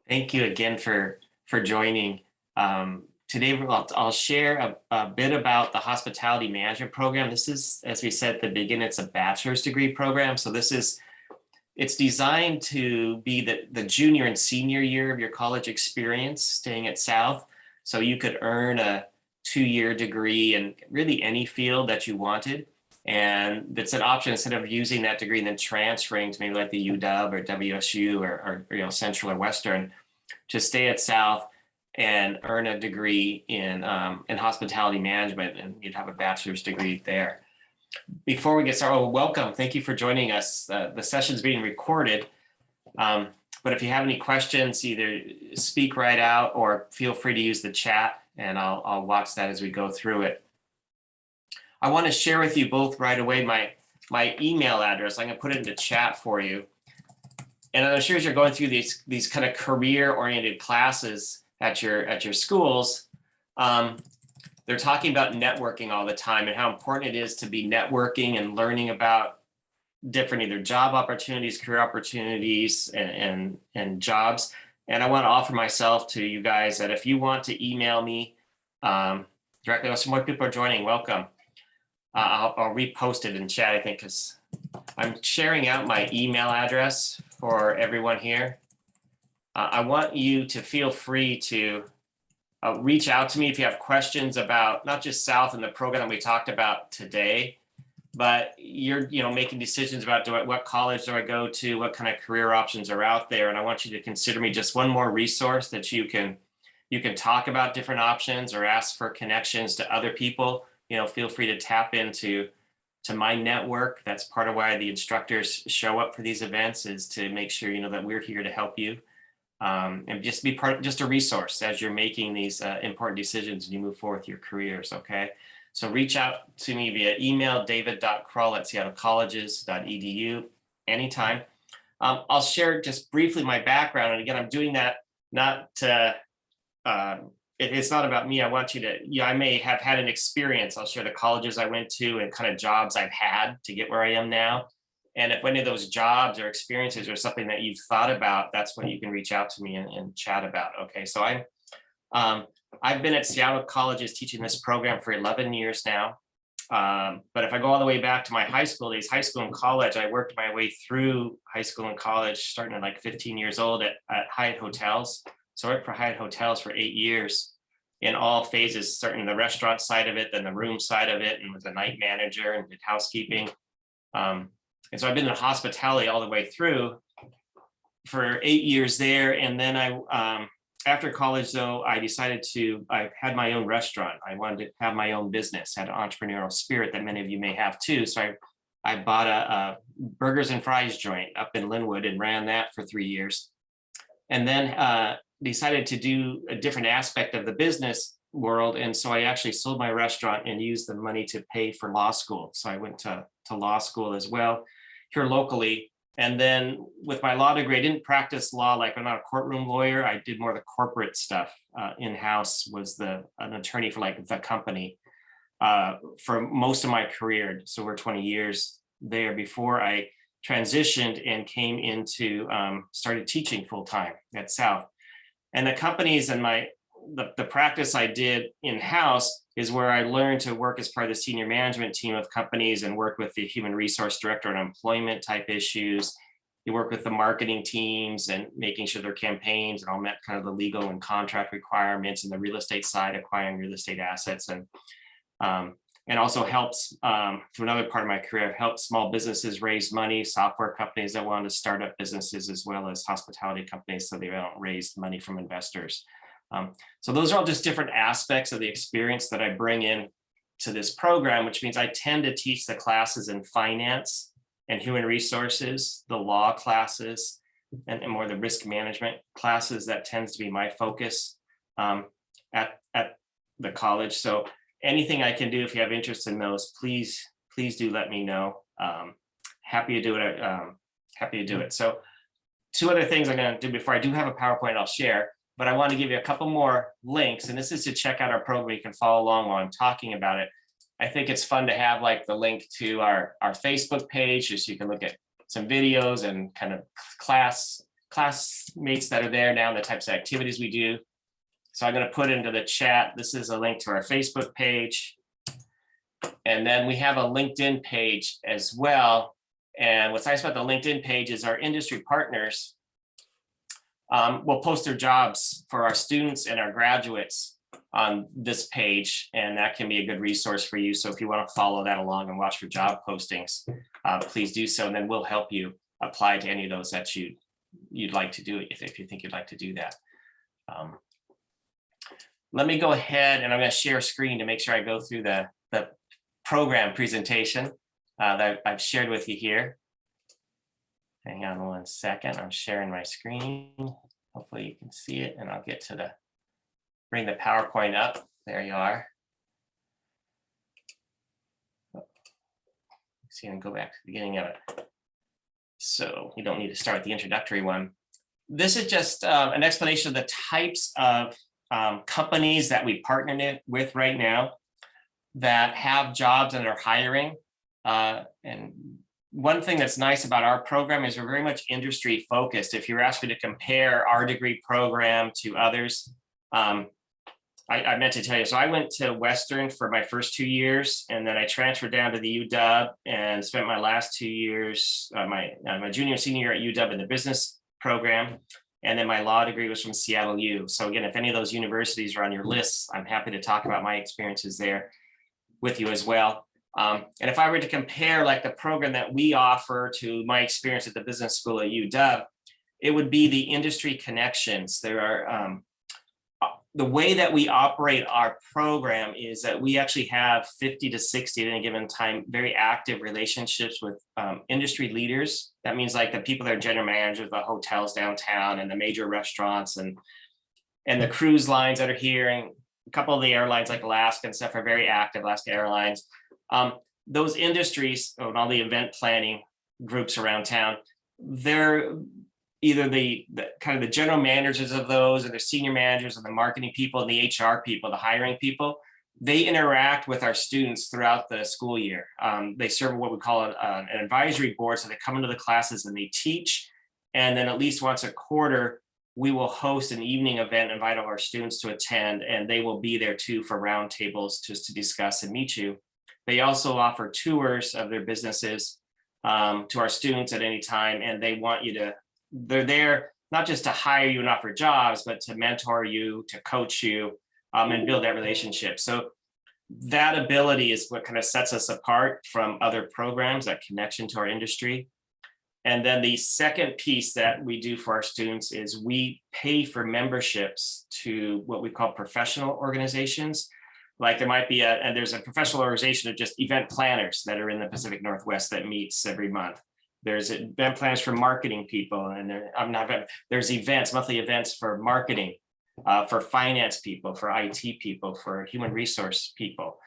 Thank you again for joining. Today I'll share a bit about the hospitality management program. This is, as we said at the beginning, it's a bachelor's degree program. So it's designed to be the junior and senior year of your college experience staying at South. So you could earn a 2-year degree in really any field that you wanted. And it's an option instead of using that degree and then transferring to maybe like the UW or WSU or Central or Western to stay at South and earn a degree in hospitality management, and you'd have a bachelor's degree there. Before we get started, welcome. Thank you for joining us. The session's being recorded, but if you have any questions, either speak right out or feel free to use the chat, and I'll watch that as we go through it. I want to share with you both right away my email address. I'm going to put it in the chat for you. And I'm sure as you're going through these kind of career-oriented classes at your schools, they're talking about networking all the time and how important it is to be networking and learning about different either job opportunities, career opportunities, and jobs. And I want to offer myself to you guys that if you want to email me directly, some more people are joining, welcome. I'll repost it in chat, I think, because I'm sharing out my email address for everyone here. I want you to feel free to reach out to me if you have questions about not just South and the program that we talked about today, but you're making decisions about what college do I go to, what kind of career options are out there, and I want you to consider me just one more resource that you can talk about different options or ask for connections to other people. Feel free to tap into my network. That's part of why the instructors show up for these events, is to make sure that we're here to help you and just be just a resource as you're making these important decisions and you move forward with your careers. Okay, so reach out to me via email, david.krull@seattlecolleges.edu anytime. I'll share just briefly my background, and again, I'm doing that not to it's not about me. I want you to, I may have had an experience. I'll share the colleges I went to and kind of jobs I've had to get where I am now. And if any of those jobs or experiences are something that you've thought about, that's when you can reach out to me and chat about. Okay, so I've been at Seattle Colleges teaching this program for 11 years now. But if I go all the way back to my high school days, high school and college, I worked my way through high school and college, starting at like 15 years old at Hyatt Hotels. So I worked for Hyatt Hotels for 8 years in all phases, starting the restaurant side of it, then the room side of it, and was a night manager and did housekeeping. And so I've been in hospitality all the way through for 8 years there. And then after college, though, I had my own restaurant. I wanted to have my own business, had an entrepreneurial spirit that many of you may have too. So I bought a burgers and fries joint up in Linwood and ran that for 3 years. And then decided to do a different aspect of the business world. And so I actually sold my restaurant and used the money to pay for law school. So I went to law school as well here locally. And then with my law degree, I didn't practice law. Like, I'm not a courtroom lawyer. I did more of the corporate stuff. In-house was an attorney for like the company for most of my career. So we're 20 years there before I transitioned and came into started teaching full-time at South. And the companies and the practice I did in-house is where I learned to work as part of the senior management team of companies and work with the human resource director on employment type issues. You work with the marketing teams and making sure their campaigns and all met kind of the legal and contract requirements, and the real estate side, acquiring real estate assets, and also helps, through another part of my career, I've helped small businesses raise money, software companies that wanted to start up businesses, as well as hospitality companies so they don't raise money from investors. So those are all just different aspects of the experience that I bring in to this program, which means I tend to teach the classes in finance and human resources, the law classes, and more the risk management classes. That tends to be my focus at the college. So anything I can do, if you have interest in those, please do let me know. Happy to do it. Happy to do it. So 2 other things I'm going to do before I do have a PowerPoint I'll share, but I want to give you a couple more links, and this is to check out our program. You can follow along while I'm talking about it. I think it's fun to have like the link to our Facebook page, just so you can look at some videos and kind of class classmates that are there now and the types of activities we do. So I'm going to put into the chat, this is a link to our Facebook page. And then we have a LinkedIn page as well. And what's nice about the LinkedIn page is our industry partners will post their jobs for our students and our graduates on this page, and that can be a good resource for you. So if you want to follow that along and watch for job postings, please do so, and then we'll help you apply to any of those that you'd like to do if you think you'd like to do that. Let me go ahead and I'm going to share screen to make sure I go through the program presentation that I've shared with you here. Hang on one second, I'm sharing my screen. Hopefully you can see it, and I'll get to bring the PowerPoint up. There you are. See, and go back to the beginning of it. So you don't need to start with the introductory one. This is just an explanation of the types of companies that we partner with right now that have jobs and are hiring. And one thing that's nice about our program is we're very much industry focused. If you ask me to compare our degree program to others, I meant to tell you, so I went to Western for my first 2 years, and then I transferred down to the UW and spent my last 2 years, my junior and senior year at UW in the business program. And then my law degree was from Seattle U. So again, if any of those universities are on your lists, I'm happy to talk about my experiences there with you as well. And if I were to compare like the program that we offer to my experience at the business school at UW, it would be the industry connections. There are, the way that we operate our program is that we actually have 50 to 60 at any given time, very active relationships with industry leaders. That means like the people that are general managers of the hotels downtown and the major restaurants and the cruise lines that are here, and a couple of the airlines like Alaska and stuff are very active, Alaska Airlines. Those industries and all the event planning groups around town, they're either the kind of the general managers of those, or the senior managers, and the marketing people, and the HR people, the hiring people. They interact with our students throughout the school year. They serve what we call an advisory board. So they come into the classes and they teach. And then at least once a quarter, we will host an evening event, invite all our students to attend, and they will be there too for roundtables just to discuss and meet you. They also offer tours of their businesses to our students at any time, and they want you to, they're there not just to hire you and offer jobs, but to mentor you, to coach you, and build that relationship. So that ability is what kind of sets us apart from other programs, that connection to our industry. And then the second piece that we do for our students is we pay for memberships to what we call professional organizations. Like there might be and there's a professional organization of just event planners that are in the Pacific Northwest that meets every month. There's event planners for marketing people, and there's events, monthly events for marketing, for finance people, for IT people, for human resource people.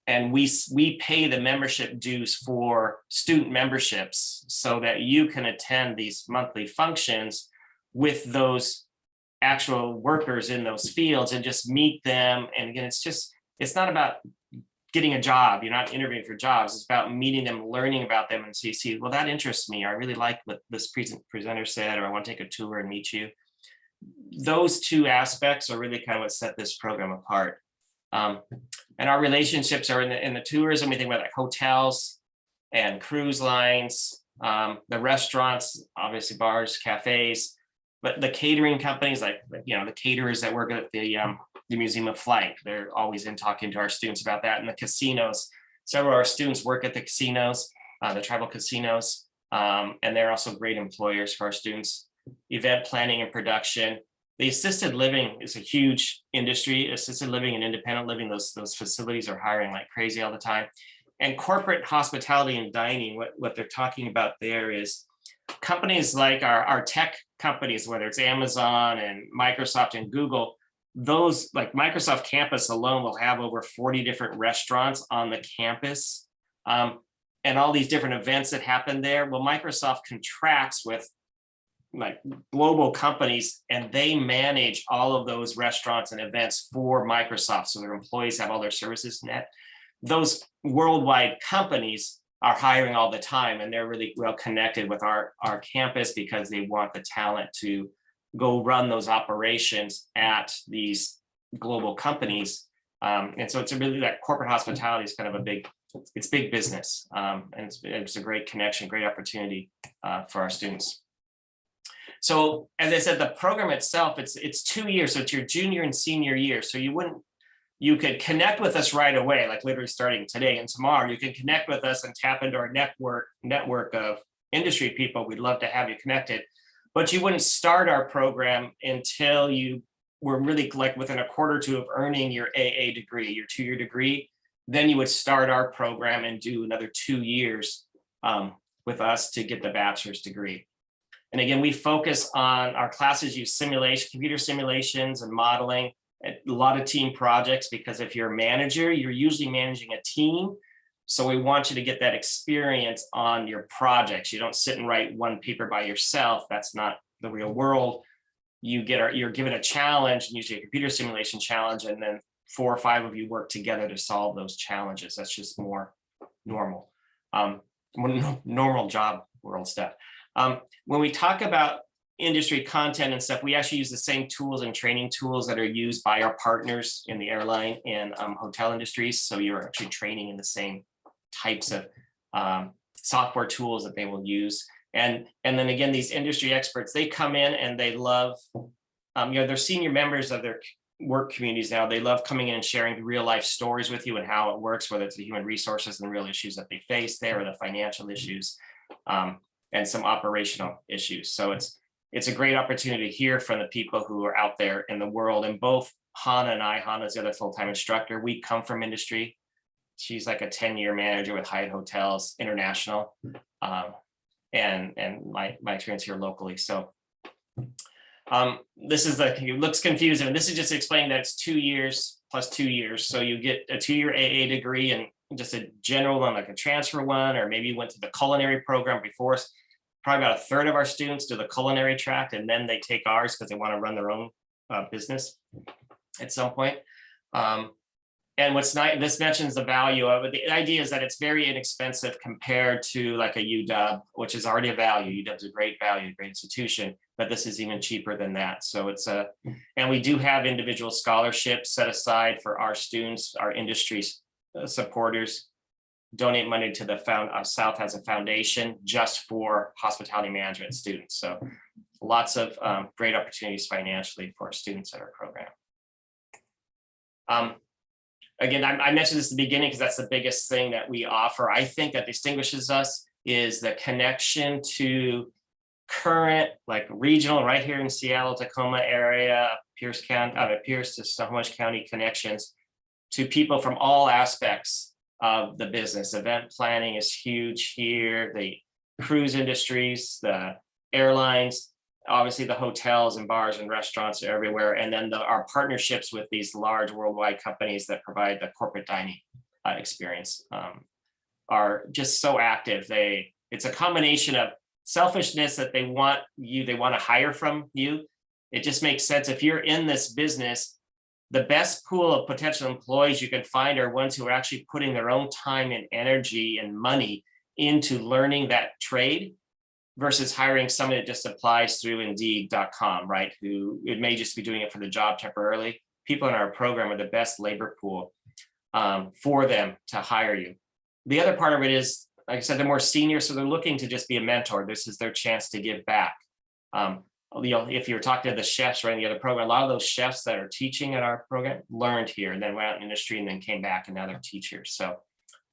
And we pay the membership dues for student memberships so that you can attend these monthly functions with those actual workers in those fields and just meet them. And again, it's not about getting a job. You're not interviewing for jobs. It's about meeting them, learning about them, and so you see, well, that interests me. I really like what this presenter said, or I want to take a tour and meet you. Those two aspects are really kind of what set this program apart. And our relationships are in the tourism. We think about like hotels and cruise lines, the restaurants, obviously bars, cafes, but the catering companies, like the caterers that work at the Museum of Flight, they're always in talking to our students about that. And the casinos, several of our students work at the casinos, the tribal casinos, and they're also great employers for our students. Event planning and production. The assisted living is a huge industry. Assisted living and independent living, those facilities are hiring like crazy all the time. And corporate hospitality and dining, what they're talking about there is companies like our tech companies, whether it's Amazon and Microsoft and Google, those like Microsoft campus alone will have over 40 different restaurants on the campus, and all these different events that happen there. Well, Microsoft contracts with like global companies, and they manage all of those restaurants and events for Microsoft. So their employees have all their services net. Those worldwide companies are hiring all the time, and they're really well connected with our campus because they want the talent to go run those operations at these global companies. And so it's really that corporate hospitality is kind of it's big business. And it's a great connection, great opportunity for our students. So as I said, the program itself, it's 2 years. So it's your junior and senior year. So you could connect with us right away, like literally starting today and tomorrow. You can connect with us and tap into our network of industry people. We'd love to have you connected, but you wouldn't start our program until you were really like within a quarter or two of earning your AA degree, your 2-year degree. Then you would start our program and do another 2 years with us to get the bachelor's degree. And again, we focus on our classes, use computer simulations and modeling, a lot of team projects, because if you're a manager, you're usually managing a team. So we want you to get that experience on your projects. You don't sit and write one paper by yourself. That's not the real world. You're given a challenge, usually a computer simulation challenge, and then 4 or 5 of you work together to solve those challenges. That's just more normal, normal job world stuff. When we talk about industry content and stuff, we actually use the same tools and training tools that are used by our partners in the airline and hotel industries. So you're actually training in the same types of software tools that they will use. And then again, these industry experts, they come in and they love, they're senior members of their work communities now. They love coming in and sharing real life stories with you and how it works, whether it's the human resources and the real issues that they face there, or the financial issues, and some operational issues. So it's a great opportunity to hear from the people who are out there in the world. And both Hannah and I, Hannah's the other full-time instructor, we come from industry. She's like a 10-year manager with Hyatt Hotels International, and my experience here locally. So this is it looks confusing. And this is just explaining that it's 2 years plus 2 years. So you get a 2-year AA degree and just a general one, like a transfer one, or maybe you went to the culinary program before us. Probably about a third of our students do the culinary track, and then they take ours because they want to run their own business at some point. And what's nice, this mentions the value of it. The idea is that it's very inexpensive compared to like a UW, which is already a value. UW's a great value, great institution, but this is even cheaper than that. So and we do have individual scholarships set aside for our students, our industry supporters. Donate money to the South has a foundation just for hospitality management students. So lots of great opportunities financially for students at our program. Again, I mentioned this at the beginning because that's the biggest thing that we offer. I think that distinguishes us is the connection to current, like regional, right here in Seattle, Tacoma area, Pierce to Snohomish County connections to people from all aspects of the business. Event planning is huge here, the cruise industries, the airlines, obviously the hotels and bars and restaurants are everywhere. And then our partnerships with these large worldwide companies that provide the corporate dining experience are just so active. It's a combination of selfishness that they want to hire from you. It just makes sense. If you're in this business, the best pool of potential employees you can find are ones who are actually putting their own time and energy and money into learning that trade versus hiring somebody that just applies through Indeed.com, right? Who it may just be doing it for the job temporarily. People in our program are the best labor pool for them to hire you. The other part of it is, like I said, they're more senior, so they're looking to just be a mentor. This is their chance to give back. If you're talking to the chefs right in the other program, a lot of those chefs that are teaching at our program learned here and then went out in industry and then came back and now they're teachers. So,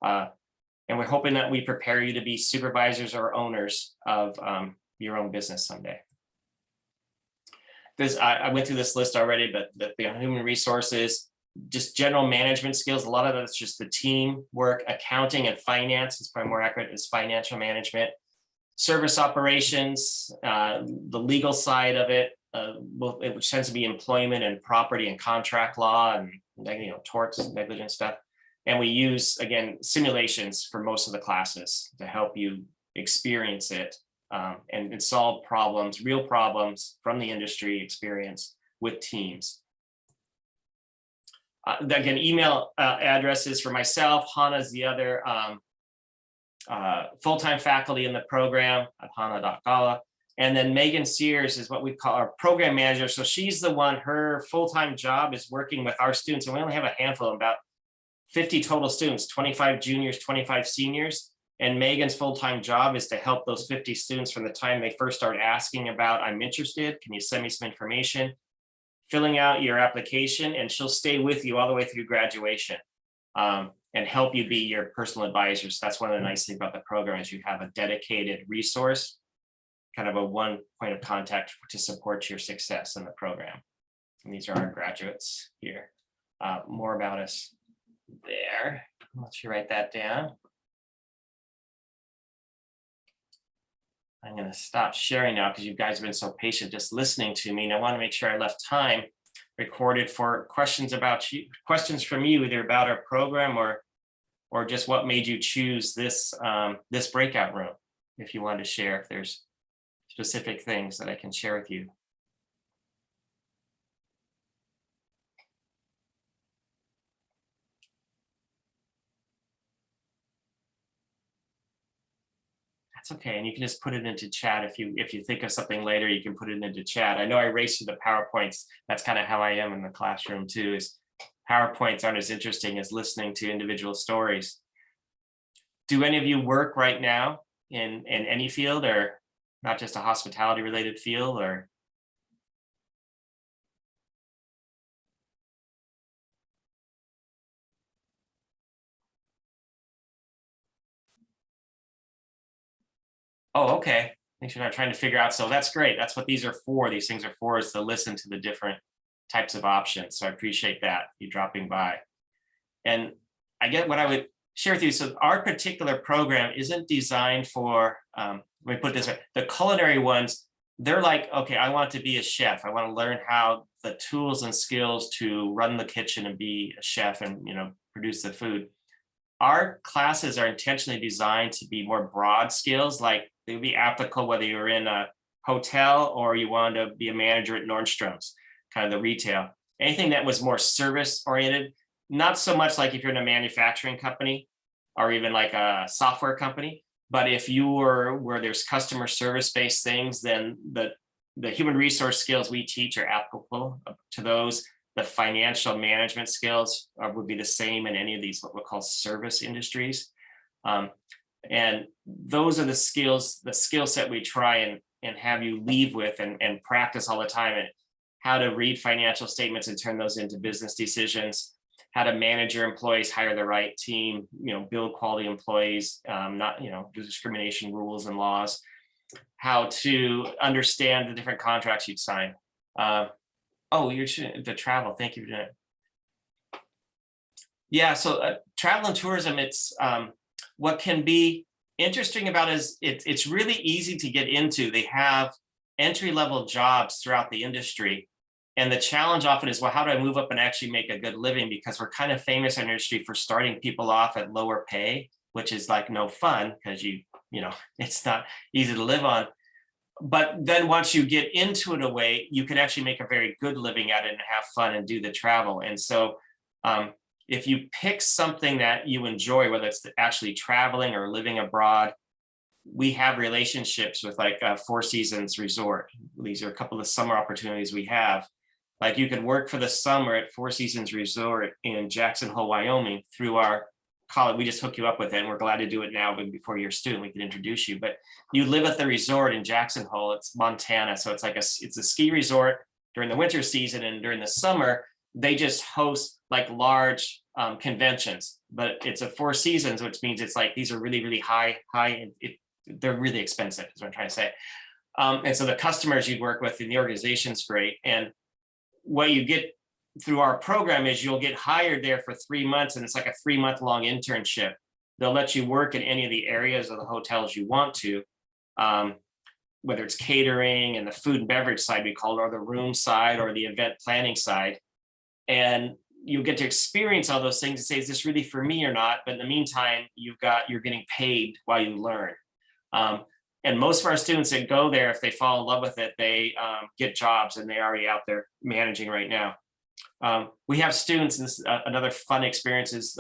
and we're hoping that we prepare you to be supervisors or owners of your own business someday. I went through this list already, but the human resources, just general management skills, a lot of that's just the team work, accounting and finance is probably more accurate, is financial management. Service operations, the legal side of it, which tends to be employment and property and contract law and torts, negligence stuff. And we use, again, simulations for most of the classes to help you experience it and solve problems, real problems from the industry experience with teams. Again, email addresses for myself. Hannah's the other full-time faculty in the program at Hana.Gala. And then Megan Sears is what we call our program manager. So she's the one, her full-time job is working with our students. And we only have a handful, about 50 total students, 25 juniors, 25 seniors. And Megan's full-time job is to help those 50 students from the time they first start asking about, I'm interested, can you send me some information, filling out your application, and she'll stay with you all the way through graduation and help you be your personal advisor. So that's one of the nice things about the program is you have a dedicated resource, kind of a one point of contact to support your success in the program. And these are our graduates here. More about us there. Let's write that down. I'm going to stop sharing now because you guys have been so patient just listening to me. And I want to make sure I left time recorded for questions about you, questions from you, either about our program or just what made you choose this this breakout room. If you want to share, if there's specific things that I can share with you. That's okay, and you can just put it into chat if you think of something later. You can put it into chat. I know I race through the PowerPoints. That's kind of how I am in the classroom too. Is PowerPoints aren't as interesting as listening to individual stories. Do any of you work right now in any field, or not just a hospitality related field, or? Oh, okay. Make sure you're not trying to figure out. So that's great. That's what these are for. These things are for, is to listen to the different types of options. So I appreciate that, you dropping by. And I get what I would share with you. So our particular program isn't designed for, let me put it this way, the culinary ones, they're like, okay, I want to be a chef. I want to learn how the tools and skills to run the kitchen and be a chef and, produce the food. Our classes are intentionally designed to be more broad skills, like they would be applicable whether you're in a hotel or you want to be a manager at Nordstrom's, kind of the retail. Anything that was more service oriented, not so much like if you're in a manufacturing company or even like a software company, but if you were where there's customer service based things, then the human resource skills we teach are applicable to those. The financial management skills would be the same in any of these what we call service industries. And those are the skills, the skill set we try and have you leave with and practice all the time, and how to read financial statements and turn those into business decisions, how to manage your employees, hire the right team, build quality employees, not, discrimination rules and laws, how to understand the different contracts you'd sign. Oh, you're the travel. Thank you for doing it. Yeah, so travel and tourism, it's what can be interesting about is it's really easy to get into. They have entry-level jobs throughout the industry. And the challenge often is, well, how do I move up and actually make a good living? Because we're kind of famous in our industry for starting people off at lower pay, which is like no fun because it's not easy to live on. But then once you get into it a way, you can actually make a very good living at it and have fun and do the travel. And so if you pick something that you enjoy, whether it's actually traveling or living abroad, we have relationships with like a Four Seasons Resort. These are a couple of summer opportunities we have. Like you could work for the summer at Four Seasons Resort in Jackson Hole, Wyoming through our college. We just hook you up with it, and we're glad to do it now. But before you're a student, we can introduce you. But you live at the resort in Jackson Hole. It's Montana, so it's like it's a ski resort during the winter season, and during the summer they just host like large conventions. But it's a Four Seasons, which means it's like these are really, really high. They're really expensive, is what I'm trying to say. And so the customers you work with in the organization's great. And what you get through our program is you'll get hired there for 3 months, and it's like a 3-month-long internship. They'll let you work in any of the areas of the hotels you want to, whether it's catering and the food and beverage side, we call it, or the room side or the event planning side. And you get to experience all those things and say, is this really for me or not? But in the meantime, you're getting paid while you learn. And most of our students that go there, if they fall in love with it, they get jobs, and they're already out there managing right now. We have students, and this another fun experience is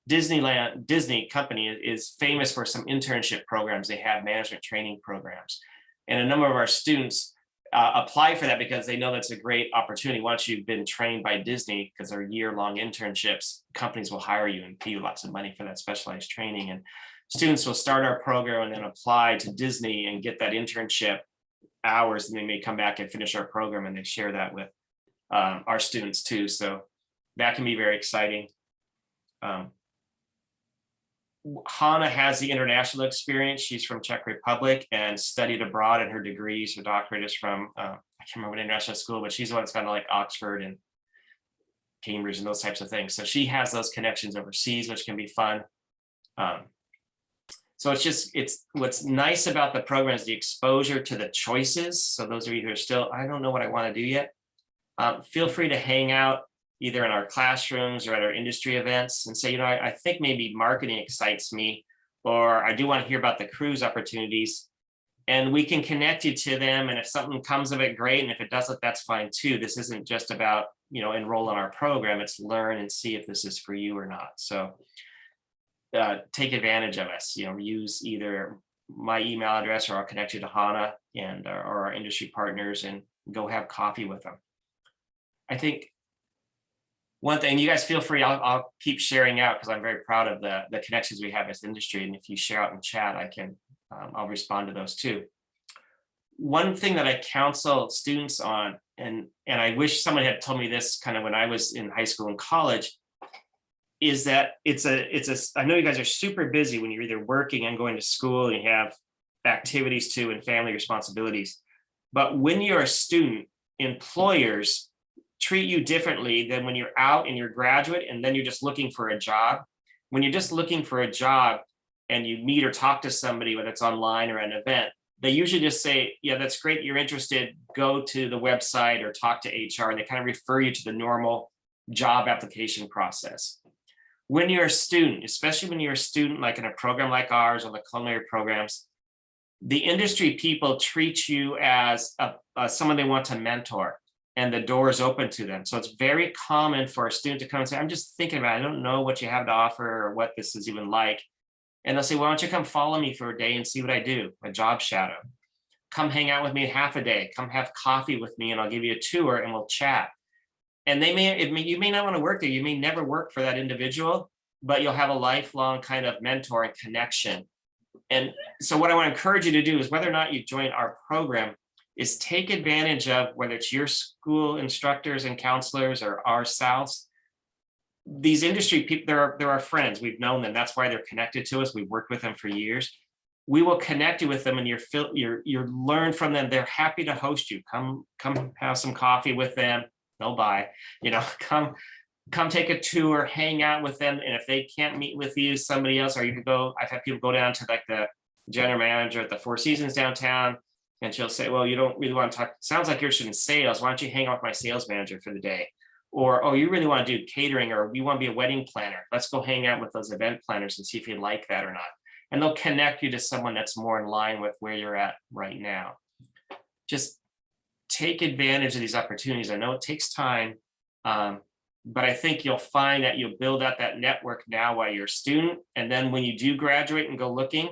Disney company is famous for some internship programs. They have management training programs. And a number of our students apply for that because they know that's a great opportunity. Once you've been trained by Disney, because they're year-long internships, companies will hire you and pay you lots of money for that specialized training. And students will start our program and then apply to Disney and get that internship hours, and they may come back and finish our program, and they share that with our students too. So that can be very exciting. Hannah has the international experience. She's from Czech Republic and studied abroad, and her degrees, her doctorate is from, I can't remember what international school, but she's the one that's gone to like Oxford and Cambridge and those types of things. So she has those connections overseas, which can be fun. So it's what's nice about the program is the exposure to the choices. So those of you who are still, I don't know what I want to do yet, feel free to hang out either in our classrooms or at our industry events and say, you know, I think maybe marketing excites me, or I do want to hear about the cruise opportunities, and we can connect you to them. And if something comes of it, great. And if it doesn't, that's fine too. This isn't just about, you know, enroll in our program. It's learn and see if this is for you or not. So take advantage of us, you know, use either my email address, or I'll connect you to Hannah and or our industry partners, and go have coffee with them. I think one thing, you guys feel free, I'll keep sharing out because I'm very proud of the connections we have as the industry. And if you share out in chat, I can, I'll respond to those too. One thing that I counsel students on, and I wish someone had told me this kind of when I was in high school and college, is that I know you guys are super busy when you're either working and going to school and you have activities too and family responsibilities. But when you're a student, employers treat you differently than when you're out and you're a graduate and then you're just looking for a job. When you're just looking for a job and you meet or talk to somebody, whether it's online or at an event, they usually just say, yeah, that's great, you're interested, go to the website or talk to HR, and they kind of refer you to the normal job application process. When you're a student, especially when you're a student like in a program like ours or the culinary programs, the industry people treat you as someone they want to mentor, and the door is open to them. So it's very common for a student to come and say, I'm just thinking about it. I don't know what you have to offer or what this is even like. And they'll say, why don't you come follow me for a day and see what I do, a job shadow. Come hang out with me half a day, come have coffee with me and I'll give you a tour and we'll chat. And you may not want to work there. You may never work for that individual, but you'll have a lifelong kind of mentor and connection. And so what I want to encourage you to do is, whether or not you join our program, is take advantage of, whether it's your school instructors and counselors or ourselves, these industry people, they're our friends. We've known them. That's why they're connected to us. We've worked with them for years. We will connect you with them, and you learn from them. They're happy to host you. Come have some coffee with them. They'll buy, you know, come take a tour, hang out with them. And if they can't meet with you, somebody else, or you can go, I've had people go down to like the general manager at the Four Seasons downtown, and she'll say, well, you don't really want to talk, sounds like you're interested in sales. Why don't you hang out with my sales manager for the day? Or, oh, you really want to do catering, or we want to be a wedding planner. Let's go hang out with those event planners and see if you like that or not. And they'll connect you to someone that's more in line with where you're at right now. Just take advantage of these opportunities. I know it takes time, but I think you'll find that you'll build out that network now while you're a student. And then when you do graduate and go looking,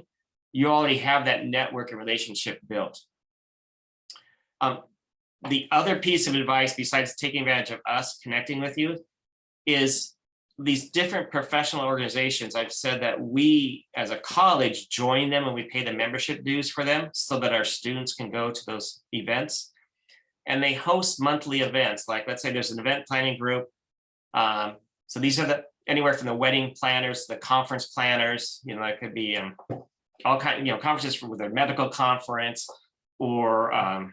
you already have that network and relationship built. The other piece of advice, besides taking advantage of us connecting with you, is these different professional organizations. I've said that we as a college join them and we pay the membership dues for them so that our students can go to those events. And they host monthly events. Like, let's say there's an event planning group. So these are anywhere from the wedding planners, the conference planners, you know, it could be all kinds, you know, conferences with their medical conference, or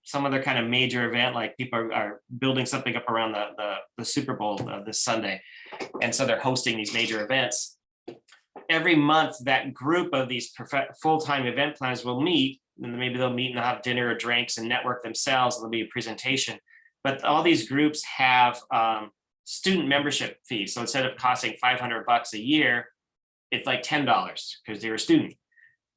some other kind of major event, like people are building something up around the Super Bowl this Sunday. And so they're hosting these major events. Every month, that group of these full-time event planners will meet, and maybe they'll meet and have dinner or drinks and network themselves, and there'll be a presentation. But all these groups have student membership fees. So instead of costing $500 a year, it's like $10 because you're a student.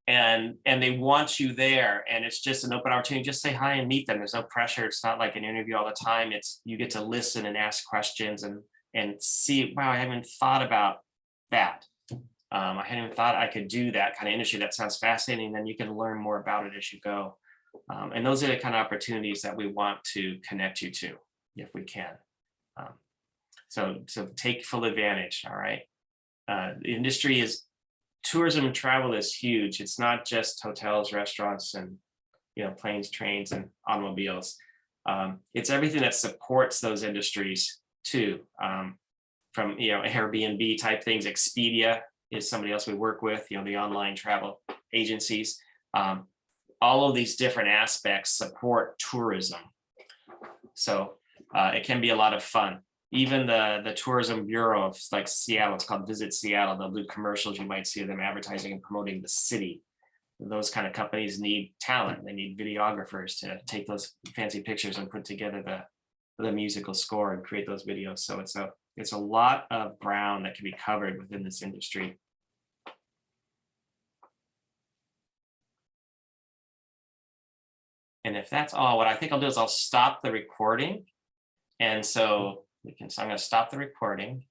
And they want you there, and it's just an open opportunity. Just say hi and meet them. There's no pressure. It's not like an interview all the time. It's, you get to listen and ask questions and and see, wow, I haven't thought about that. I hadn't even thought I could do that kind of industry. That sounds fascinating. Then you can learn more about it as you go. And those are the kind of opportunities that we want to connect you to, if we can. Um, so take full advantage. All right. The industry is tourism and travel is huge. It's not just hotels, restaurants, and planes, trains, and automobiles. It's everything that supports those industries too. From Airbnb type things, Expedia is somebody else we work with. The online travel agencies. All of these different aspects support tourism. So it can be a lot of fun. Even the tourism bureau of like Seattle, it's called Visit Seattle. They'll do commercials. You might see them advertising and promoting the city. Those kind of companies need talent. They need videographers to take those fancy pictures and put together the musical score and create those videos. So it's a lot of ground that can be covered within this industry. And if that's all, what I think I'll do is I'll stop the recording. And so I'm going to stop the recording.